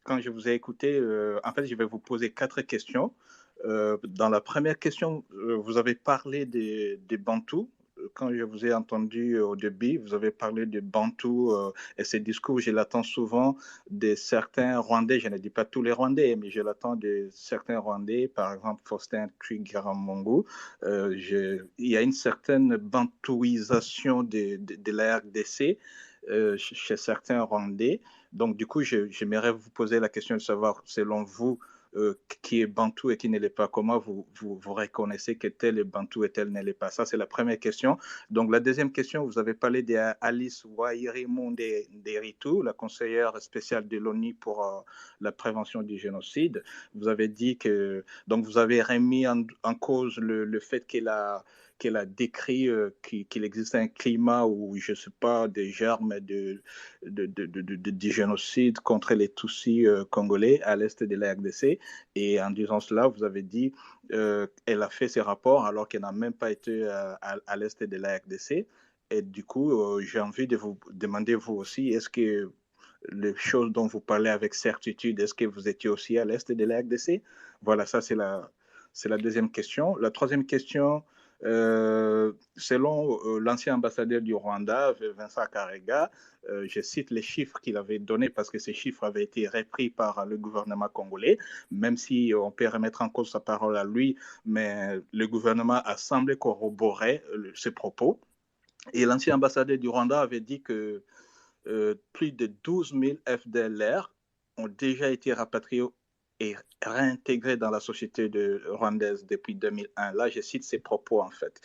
quand je vous ai écouté, en fait, je vais vous poser 4 questions. Dans la première question, vous avez parlé des Bantous. Quand je vous ai entendu au début, vous avez parlé des Bantous et ces discours, je l'attends souvent de certains Rwandais. Je ne dis pas tous les Rwandais, mais je l'attends de certains Rwandais, par exemple Faustin Twigiramungu. Il y a une certaine bantouisation de la RDC chez certains Rwandais. Donc, du coup, j'aimerais vous poser la question de savoir, selon vous, qui est bantou et qui ne l'est pas. Comment vous reconnaissez que tel est bantou et tel ne l'est pas? Ça, c'est la première question. Donc, la deuxième question, vous avez parlé d'Alice Wairimu-Nderitu, la conseillère spéciale de l'ONU pour la prévention du génocide. Vous avez dit que, donc, vous avez remis en cause le fait qu'elle a décrit qu'il existe un climat où, je ne sais pas, des germes de génocide contre les Tutsis congolais à l'est de la RDC. Et en disant cela, vous avez dit qu'elle a fait ses rapports alors qu'elle n'a même pas été à l'est de la RDC. Et du coup, j'ai envie de vous demander, vous aussi, est-ce que les choses dont vous parlez avec certitude, est-ce que vous étiez aussi à l'est de la RDC? Voilà, ça c'est la deuxième question. La troisième question, selon l'ancien ambassadeur du Rwanda, Vincent Karega, je cite les chiffres qu'il avait donnés parce que ces chiffres avaient été repris par le gouvernement congolais, même si on peut remettre en cause sa parole à lui, mais le gouvernement a semblé corroborer ses propos. Et l'ancien ambassadeur du Rwanda avait dit que plus de 12 000 FDLR ont déjà été rapatriés et réintégrés dans la société rwandaise depuis 2001. Là, je cite ses propos, en fait.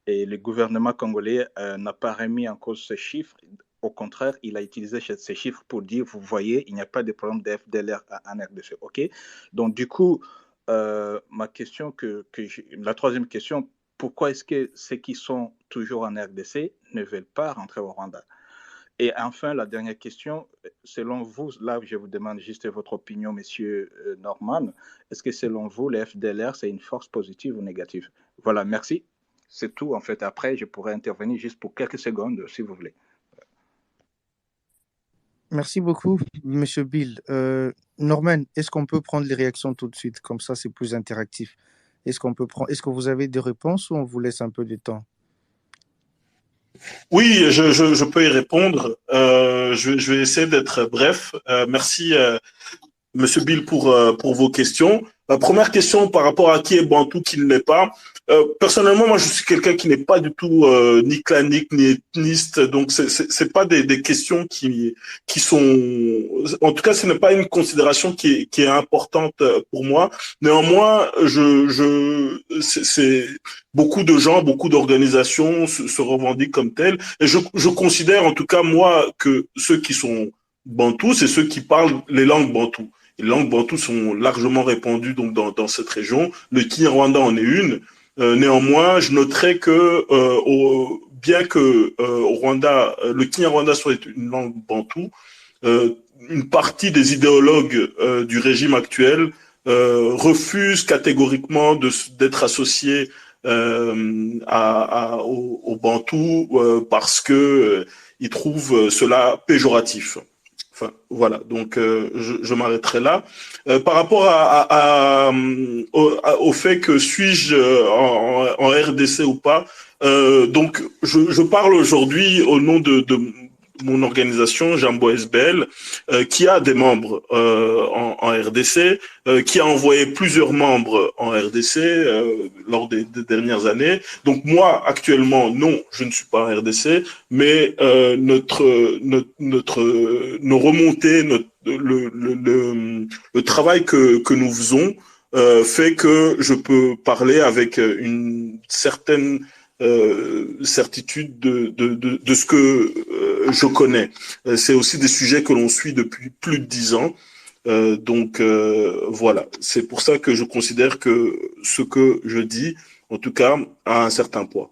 Et le gouvernement congolais n'a pas remis en cause ces chiffres. Au contraire, il a utilisé ces chiffres pour dire, vous voyez, il n'y a pas de problème de FDLR en RDC. OK? Donc, du coup, ma question la troisième question, pourquoi est-ce que ceux qui sont toujours en RDC ne veulent pas rentrer au Rwanda? Et enfin, la dernière question, selon vous, là je vous demande juste votre opinion, monsieur Norman, est-ce que selon vous, le FDLR, c'est une force positive ou négative? Voilà, merci. C'est tout en fait. Après, je pourrais intervenir juste pour quelques secondes, si vous voulez. Merci beaucoup, monsieur Bill. Norman, est-ce qu'on peut prendre les réactions tout de suite? Comme ça, c'est plus interactif. Est-ce que vous avez des réponses ou on vous laisse un peu de temps? Oui, je peux y répondre. Je vais essayer d'être bref. Merci, Monsieur Bill, pour vos questions. La première question par rapport à qui est Bantou, qui ne l'est pas. Personnellement, moi, je suis quelqu'un qui n'est pas du tout ni clanique ni ethniste, donc c'est pas des questions qui sont. En tout cas, ce n'est pas une considération qui est importante pour moi. Néanmoins, c'est beaucoup de gens, beaucoup d'organisations se revendiquent comme telles, et je considère en tout cas moi que ceux qui sont bantous, c'est ceux qui parlent les langues bantous. Les langues bantous sont largement répandues donc dans cette région. Le Kinyarwanda en est une. Néanmoins, je noterais que bien que au Rwanda, le Kinyarwanda soit une langue bantoue, une partie des idéologues du régime actuel refusent catégoriquement d'être associés au bantou parce que ils trouvent cela péjoratif. Enfin, voilà, donc je m'arrêterai là. Par rapport au fait que suis-je en RDC ou pas, donc je parle aujourd'hui au nom mon organisation, Jambo SBL, qui a des membres en RDC, qui a envoyé plusieurs membres en RDC lors des dernières années. Donc moi, actuellement, non, je ne suis pas en RDC, mais nos remontées, le travail que nous faisons fait que je peux parler avec une certaine certitude de ce que je connais. C'est aussi des sujets que l'on suit depuis plus de 10 ans. Donc voilà, c'est pour ça que je considère que ce que je dis, en tout cas, a un certain poids.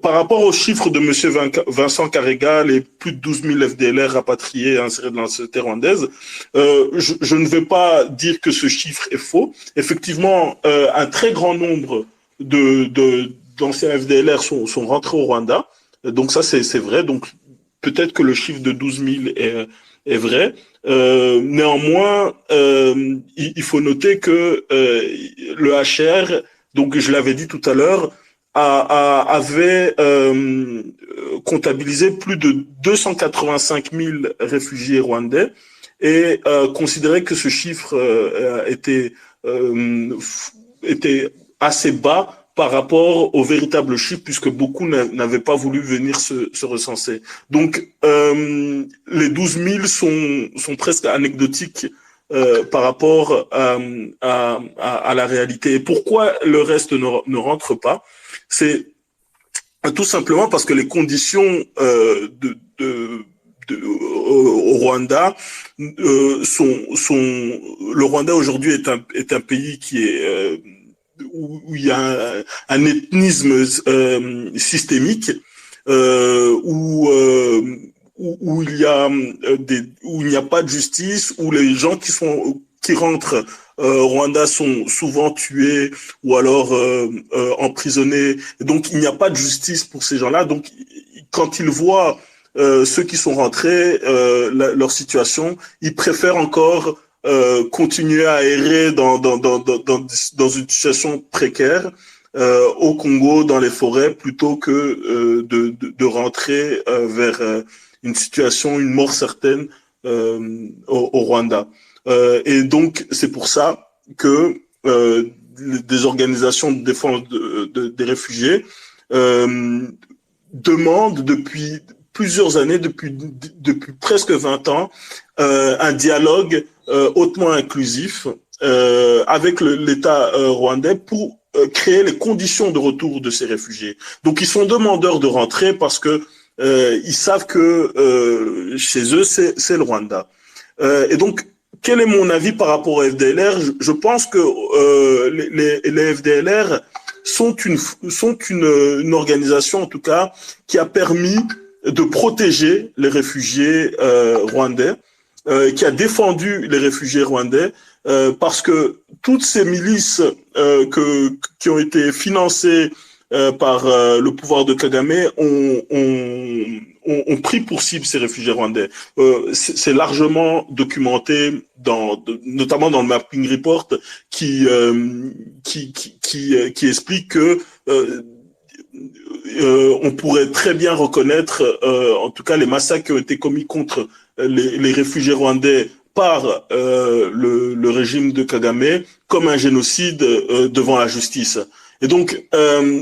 Par rapport aux chiffres de monsieur Vincent Carrega, les plus de 12 000 FDLR rapatriés et insérés dans la société rwandaise, je ne vais pas dire que ce chiffre est faux. Effectivement, un très grand nombre d'anciens FDLR sont rentrés au Rwanda. Donc ça, c'est vrai. Donc peut-être que le chiffre de 12 000 est vrai. Néanmoins, il faut noter que le HR, donc je l'avais dit tout à l'heure, avait comptabilisé plus de 285 000 réfugiés rwandais et considérait que ce chiffre était assez bas par rapport au véritable chiffre, puisque beaucoup n'avaient pas voulu venir se recenser. Donc, les 12 000 sont presque anecdotiques par rapport à la réalité. Et pourquoi le reste ne rentre pas? C'est tout simplement parce que les conditions au Rwanda le Rwanda aujourd'hui est un pays qui est où il y a un ethnisme systémique, où il y a où il n'y a pas de justice, où les gens qui rentrent au Rwanda sont souvent tués ou alors emprisonnés. Donc il n'y a pas de justice pour ces gens-là. Donc quand ils voient ceux qui sont rentrés, leur situation, ils préfèrent encore continuer à errer dans une situation précaire au Congo, dans les forêts, plutôt que de rentrer vers une situation, une mort certaine au Rwanda. Et donc, c'est pour ça que des organisations de défense des réfugiés demandent depuis plusieurs années, depuis presque 20 ans, un dialogue hautement inclusif avec l'État rwandais pour créer les conditions de retour de ces réfugiés. Donc, ils sont demandeurs de rentrer parce que ils savent que chez eux, c'est le Rwanda. Et donc, quel est mon avis par rapport au FDLR? Je pense que les FDLR sont une organisation, en tout cas, qui a permis de protéger les réfugiés rwandais, qui a défendu les réfugiés rwandais, parce que toutes ces milices qui ont été financées par le pouvoir de Kagame ont pris pour cible ces réfugiés rwandais. C'est largement documenté notamment dans le mapping report qui explique que on pourrait très bien reconnaître en tout cas les massacres qui ont été commis contre les réfugiés rwandais par le régime de Kagame comme un génocide devant la justice. Et donc,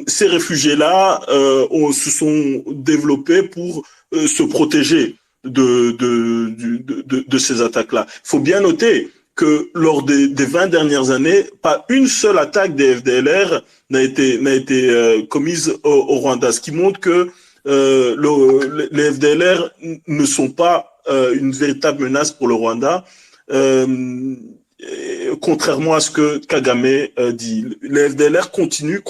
ces réfugiés-là se sont développés pour se protéger de ces attaques-là. Il faut bien noter que lors des 20 dernières années, pas une seule attaque des FDLR n'a été commise au Rwanda, ce qui montre que les FDLR ne sont pas une véritable menace pour le Rwanda. Contrairement à ce que Kagame dit. Les FDLR continuent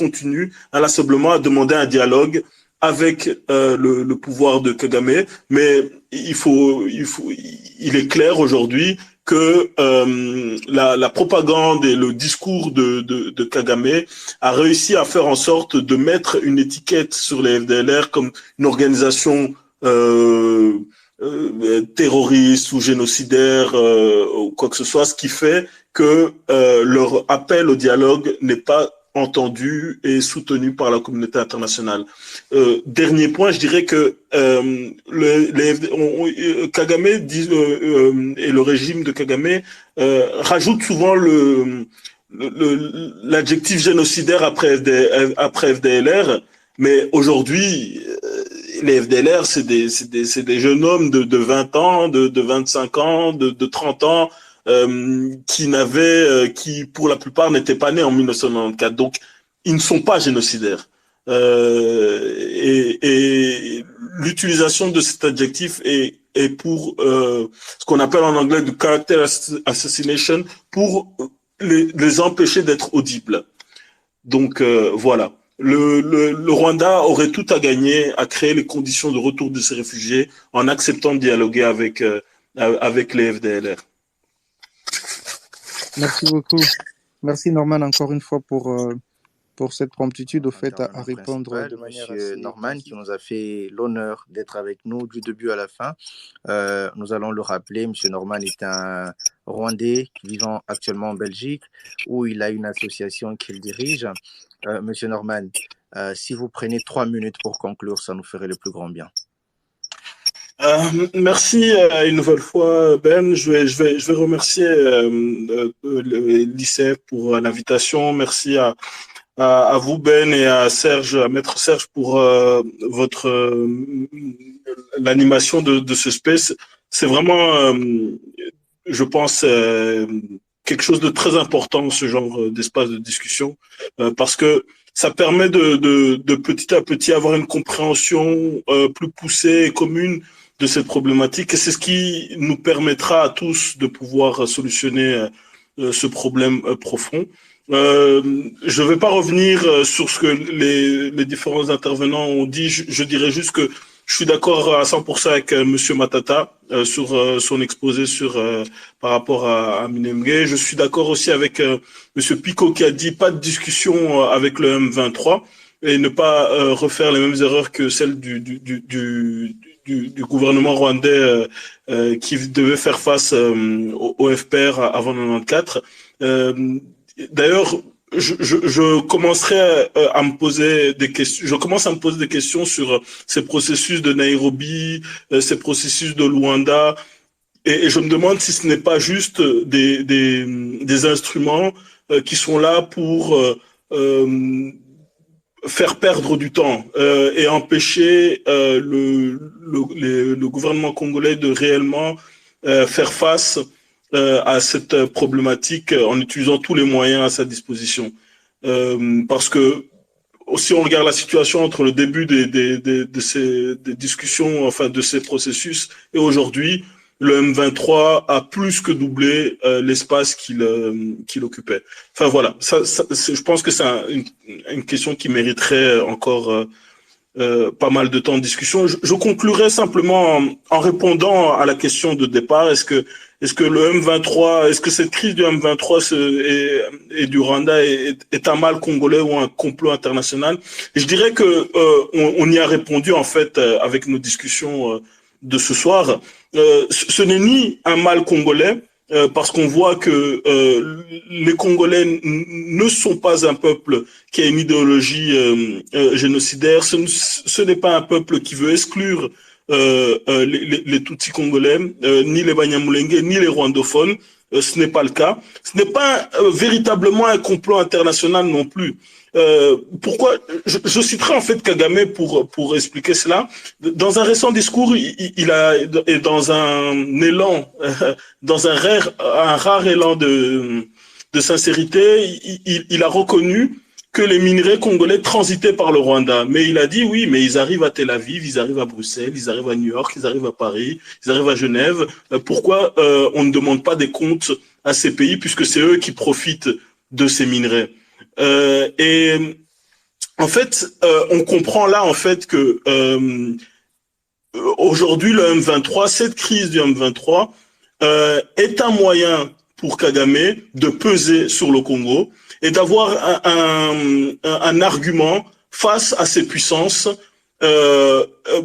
inlassablement à demander un dialogue avec le pouvoir de Kagame, mais il est clair aujourd'hui que la propagande et le discours de Kagame a réussi à faire en sorte de mettre une étiquette sur les FDLR comme une organisation terroristes ou génocidaires ou quoi que ce soit, ce qui fait que leur appel au dialogue n'est pas entendu et soutenu par la communauté internationale. Dernier point, je dirais que Kagame et le régime de Kagame rajoute souvent l'adjectif génocidaire après FDLR, mais aujourd'hui, les FDLR, c'est des jeunes hommes de 20 ans, de 25 ans, de 30 ans, qui pour la plupart n'étaient pas nés en 1994. Donc, ils ne sont pas génocidaires. Et l'utilisation de cet adjectif est pour ce qu'on appelle en anglais du character assassination, pour les empêcher d'être audibles. Donc voilà. Le Rwanda aurait tout à gagner à créer les conditions de retour de ces réfugiés en acceptant de dialoguer avec les FDLR. Merci beaucoup. Merci Norman encore une fois pour cette promptitude au fait à répondre de manière assez Norman qui nous a fait l'honneur d'être avec nous du début à la fin. Nous allons le rappeler, M. Norman est un Rwandais vivant actuellement en Belgique où il a une association qu'il dirige. M. Norman, si vous prenez 3 minutes pour conclure, ça nous ferait le plus grand bien. Merci une nouvelle fois Ben. Je vais remercier l'ICF pour l'invitation. Merci à vous Ben et à Serge, à Maître Serge pour l'animation de ce space. C'est vraiment, je pense, quelque chose de très important, ce genre d'espace de discussion, parce que ça permet de petit à petit avoir une compréhension plus poussée et commune de cette problématique, et c'est ce qui nous permettra à tous de pouvoir solutionner ce problème profond. Je ne vais pas revenir sur ce que les différents intervenants ont dit. Je dirais juste que je suis d'accord à 100% avec Monsieur Matata sur son exposé par rapport à Minembwe. Je suis d'accord aussi avec Monsieur Picot qui a dit pas de discussion avec le M23 et ne pas refaire les mêmes erreurs que celles du gouvernement rwandais qui devait faire face au FPR avant 94. D'ailleurs, je commencerai à me poser des questions. Je commence à me poser des questions sur ces processus de Nairobi, ces processus de Luanda, et je me demande si ce n'est pas juste des instruments qui sont là pour faire perdre du temps et empêcher le gouvernement congolais de réellement faire face à cette problématique en utilisant tous les moyens à sa disposition. Parce que si on regarde la situation entre le début des discussions, enfin de ces processus, et aujourd'hui, le M23 a plus que doublé l'espace qu'il occupait. Enfin voilà, je pense que c'est une question qui mériterait encore pas mal de temps de discussion. Je conclurai simplement en répondant à la question de départ. Est-ce que le M23, est-ce que cette crise du M23 et du Rwanda est un mal congolais ou un complot international? Et je dirais que on y a répondu en fait avec nos discussions de ce soir. Ce n'est ni un mal congolais, parce qu'on voit que les Congolais ne sont pas un peuple qui a une idéologie génocidaire. Ce n'est pas un peuple qui veut exclure les Tutsis congolais, ni les Banyamulenge, ni les rwandophones. Ce n'est pas le cas. Ce n'est pas véritablement un complot international non plus. Pourquoi je citerai en fait Kagame pour expliquer cela. Dans un récent discours, il a, et dans un élan, dans un rare élan de sincérité, il a reconnu que les minerais congolais transitaient par le Rwanda. Mais il a dit oui, mais ils arrivent à Tel Aviv, ils arrivent à Bruxelles, ils arrivent à New York, ils arrivent à Paris, ils arrivent à Genève. Pourquoi on ne demande pas des comptes à ces pays puisque c'est eux qui profitent de ces minerais? Et en fait, on comprend là en fait que aujourd'hui le M23, cette crise du M23 est un moyen pour Kagame de peser sur le Congo et d'avoir un argument face à ces puissances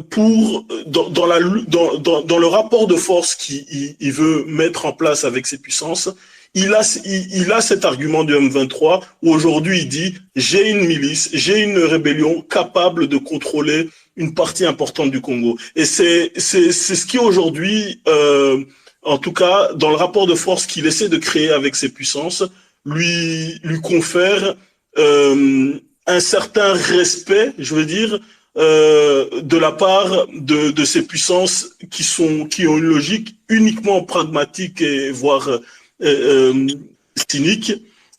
pour dans le rapport de force qu'il veut mettre en place avec ces puissances. il a cet argument du M23 où aujourd'hui il dit j'ai une milice, j'ai une rébellion capable de contrôler une partie importante du Congo. Et c'est ce qui aujourd'hui, en tout cas dans le rapport de force qu'il essaie de créer avec ces puissances, lui confère un certain respect, je veux dire, de la part de ces puissances qui ont une logique uniquement pragmatique et voire cynique,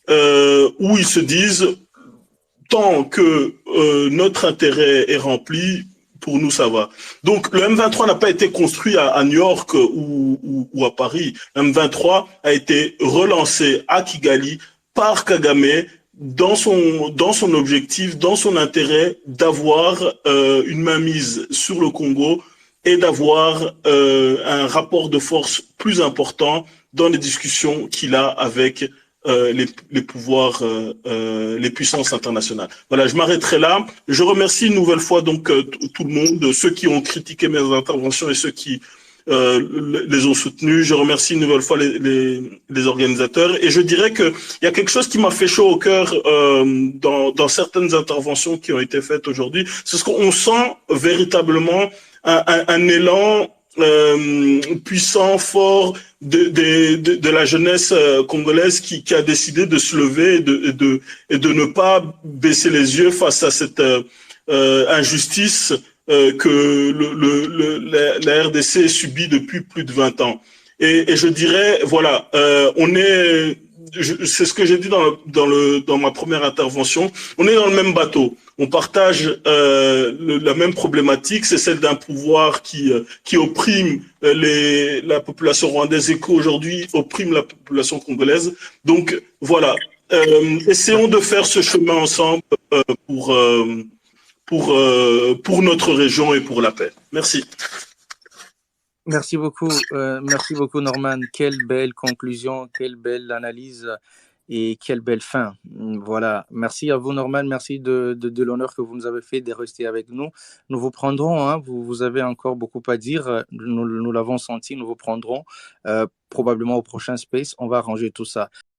où ils se disent tant que notre intérêt est rempli, pour nous ça va. Donc le M23 n'a pas été construit à New York ou à Paris. Le M23 a été relancé à Kigali par Kagame dans son objectif, dans son intérêt d'avoir une mainmise sur le Congo et d'avoir un rapport de force plus important dans les discussions qu'il a avec les pouvoirs, les puissances internationales. Voilà, je m'arrêterai là. Je remercie une nouvelle fois donc tout le monde, ceux qui ont critiqué mes interventions et ceux qui les ont soutenus. Je remercie une nouvelle fois les organisateurs. Et je dirais que il y a quelque chose qui m'a fait chaud au cœur dans certaines interventions qui ont été faites aujourd'hui. C'est ce qu'on sent véritablement un élan puissant, fort de la jeunesse congolaise qui a décidé de se lever et de ne pas baisser les yeux face à cette injustice que la RDC subit depuis plus de 20 ans. Et je dirais, voilà, c'est ce que j'ai dit dans ma première intervention, on est dans le même bateau. On partage la même problématique, c'est celle d'un pouvoir qui opprime la population rwandaise et qui aujourd'hui opprime la population congolaise. Donc voilà, essayons de faire ce chemin ensemble pour notre région et pour la paix. Merci. Merci beaucoup Norman. Quelle belle conclusion, quelle belle analyse et quelle belle fin. Voilà, merci à vous Norman, merci de l'honneur que vous nous avez fait de rester avec nous. Nous vous prendrons, hein, vous avez encore beaucoup à dire, nous l'avons senti, nous vous prendrons probablement au prochain Space, on va arranger tout ça.